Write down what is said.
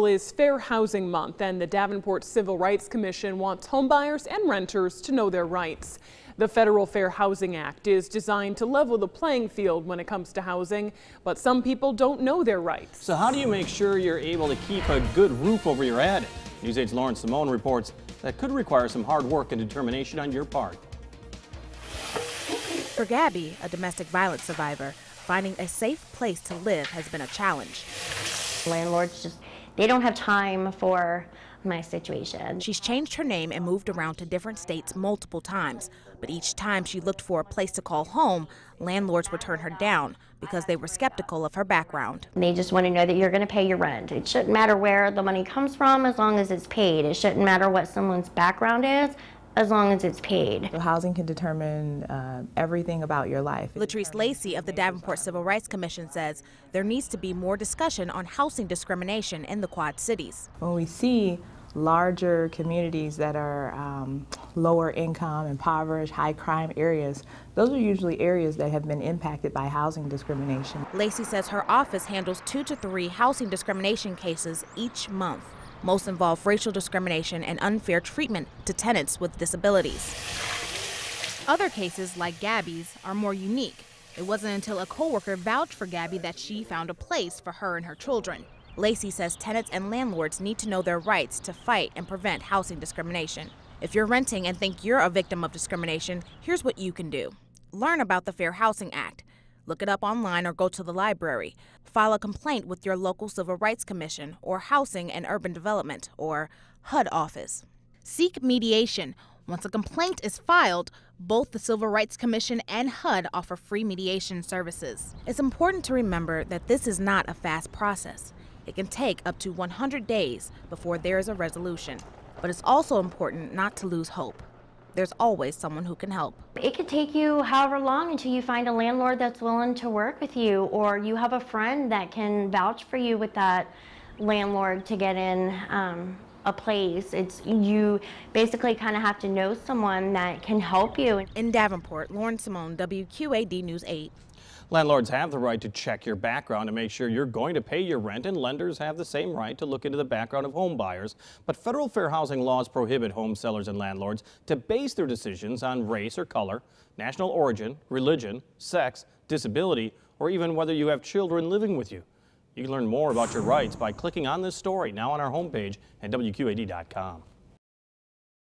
April is Fair Housing Month, and the Davenport Civil Rights Commission wants homebuyers and renters to know their rights. The Federal Fair Housing Act is designed to level the playing field when it comes to housing, but some people don't know their rights. So how do you make sure you're able to keep a good roof over your head? News 8's Lauren Simone reports that could require some hard work and determination on your part. For Gabby, a domestic violence survivor, finding a safe place to live has been a challenge. Landlords they don't have time for my situation. She's changed her name and moved around to different states multiple times, but each time she looked for a place to call home, landlords would turn her down because they were skeptical of her background. They just want to know that you're going to pay your rent. It shouldn't matter where the money comes from as long as it's paid. It shouldn't matter what someone's background is as long as it's paid. Housing can determine everything about your life. Latrice Lacey of the Davenport Civil Rights Commission says there needs to be more discussion on housing discrimination in the Quad Cities. When we see larger communities that are lower income, impoverished, high crime areas, those are usually areas that have been impacted by housing discrimination. Lacey says her office handles 2 to 3 housing discrimination cases each month. Most involve racial discrimination and unfair treatment to tenants with disabilities. Other cases, like Gabby's, are more unique. It wasn't until a coworker vouched for Gabby that she found a place for her and her children. Lacey says tenants and landlords need to know their rights to fight and prevent housing discrimination. If you're renting and think you're a victim of discrimination, here's what you can do. Learn about the Fair Housing Act. Look it up online or go to the library. File a complaint with your local Civil Rights Commission or Housing and Urban Development or HUD office. Seek mediation. Once a complaint is filed, both the Civil Rights Commission and HUD offer free mediation services. It's important to remember that this is not a fast process. It can take up to 100 days before there is a resolution. But it's also important not to lose hope. There's always someone who can help. It could take you however long until you find a landlord that's willing to work with you, or you have a friend that can vouch for you with that landlord to get in a place. You basically kind of have to know someone that can help you. In Davenport, Lauren Simone, WQAD News 8. Landlords have the right to check your background to make sure you're going to pay your rent, and lenders have the same right to look into the background of home buyers. But federal fair housing laws prohibit home sellers and landlords to base their decisions on race or color, national origin, religion, sex, disability, or even whether you have children living with you. You can learn more about your rights by clicking on this story now on our homepage at WQAD.com.